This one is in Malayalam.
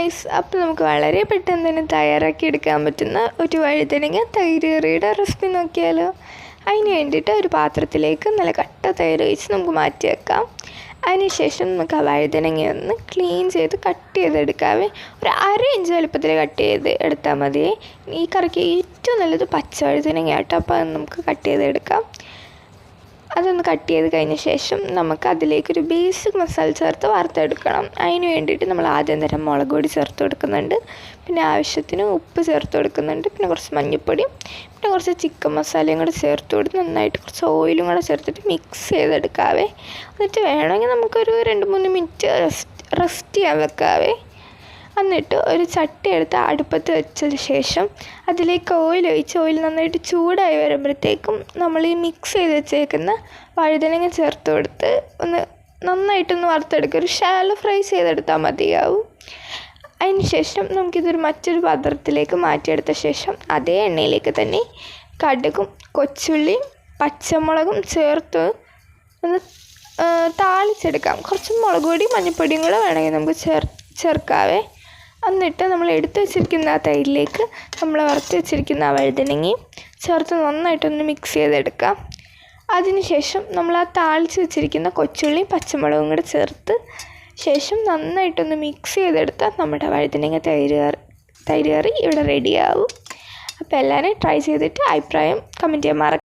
ഗൈസ്, അപ്പോൾ നമുക്ക് വളരെ പെട്ടെന്ന് തന്നെ തയ്യാറാക്കി എടുക്കാൻ പറ്റുന്ന ഒരു വഴുതനങ്ങ തൈര് കറിയുടെ റെസിപ്പി നോക്കിയാലോ. അതിന് വേണ്ടിയിട്ട് ഒരു പാത്രത്തിലേക്ക് നല്ല കട്ട തൈര് ഒഴിച്ച് നമുക്ക് മാറ്റി വെക്കാം. അതിനുശേഷം നമുക്ക് ആ വഴുതനങ്ങ ഒന്ന് ക്ലീൻ ചെയ്ത് കട്ട് ചെയ്തെടുക്കാവേ. ഒരു 1/2 ഇഞ്ച് വലുപ്പത്തിൽ കട്ട് ചെയ്ത് എടുത്താൽ മതിയേ. ഈ കറിക്ക് ഏറ്റവും നല്ലത് പച്ച വഴുതനങ്ങ കേട്ടോ. അപ്പോൾ അത് നമുക്ക് കട്ട് ചെയ്തെടുക്കാം. അതൊന്ന് കട്ട് ചെയ്ത് കഴിഞ്ഞ ശേഷം നമുക്ക് അതിലേക്കൊരു ബേസിക് മസാല ചേർത്ത് വറുത്തെടുക്കണം. അതിന് വേണ്ടിയിട്ട് നമ്മൾ ആദ്യം തരം മുളക് പൊടി ചേർത്ത് കൊടുക്കുന്നുണ്ട്, പിന്നെ ആവശ്യത്തിന് ഉപ്പ് ചേർത്ത് കൊടുക്കുന്നുണ്ട്, പിന്നെ കുറച്ച് മഞ്ഞൾപ്പൊടിയും പിന്നെ കുറച്ച് ചിക്കൻ മസാലയും കൂടെ ചേർത്ത് കൊടുത്ത് നന്നായിട്ട് കുറച്ച് ഓയിലും കൂടെ ചേർത്തിട്ട് മിക്സ് ചെയ്തെടുക്കാവേ. എന്നിട്ട് വേണമെങ്കിൽ നമുക്കൊരു 2-3 മിനിറ്റ് റെസ്റ്റ് ചെയ്യാൻ വെക്കാവേ. എന്നിട്ട് ഒരു ചട്ടി എടുത്ത് അടുപ്പത്ത് വെച്ചതിന് ശേഷം അതിലേക്ക് ഓയിൽ ഒഴിച്ച് ഓയിൽ നന്നായിട്ട് ചൂടായി വരുമ്പോഴത്തേക്കും നമ്മൾ ഈ മിക്സ് ചെയ്ത് വെച്ചേക്കുന്ന വഴുതനങ്ങ ചേർത്ത് കൊടുത്ത് ഒന്ന് നന്നായിട്ടൊന്ന് വറുത്തെടുക്കുക. ഒരു ഷാലോ ഫ്രൈ ചെയ്തെടുത്താൽ മതിയാവും. അതിന് ശേഷം നമുക്കിതൊരു മറ്റൊരു പാത്രത്തിലേക്ക് മാറ്റിയെടുത്ത ശേഷം അതേ എണ്ണയിലേക്ക് തന്നെ കടുകും കൊച്ചുള്ളിയും പച്ചമുളകും ചേർത്ത് ഒന്ന് താളിച്ചെടുക്കാം. കുറച്ച് മുളക് പൊടിയും മഞ്ഞൾപ്പൊടിയും കൂടെ വേണമെങ്കിൽ നമുക്ക് ചേർക്കാവേ. എന്നിട്ട് നമ്മൾ എടുത്ത് വെച്ചിരിക്കുന്ന ആ തൈരിലേക്ക് നമ്മൾ വറുത്ത് വെച്ചിരിക്കുന്ന ആ വഴുതനങ്ങയും ചേർത്ത് നന്നായിട്ടൊന്ന് മിക്സ് ചെയ്തെടുക്കാം. അതിനുശേഷം നമ്മൾ ആ താളിച്ച് വെച്ചിരിക്കുന്ന കൊച്ചുള്ളിയും പച്ചമുളകും കൂടെ ചേർത്ത് ശേഷം നന്നായിട്ടൊന്ന് മിക്സ് ചെയ്തെടുത്താൽ നമ്മുടെ വഴുതനങ്ങ തൈര് കറി ഇവിടെ റെഡിയാവും. അപ്പോൾ എല്ലാവരും ട്രൈ ചെയ്തിട്ട് അഭിപ്രായം കമൻറ്റ് ചെയ്യാൻ മറക്കരുത്.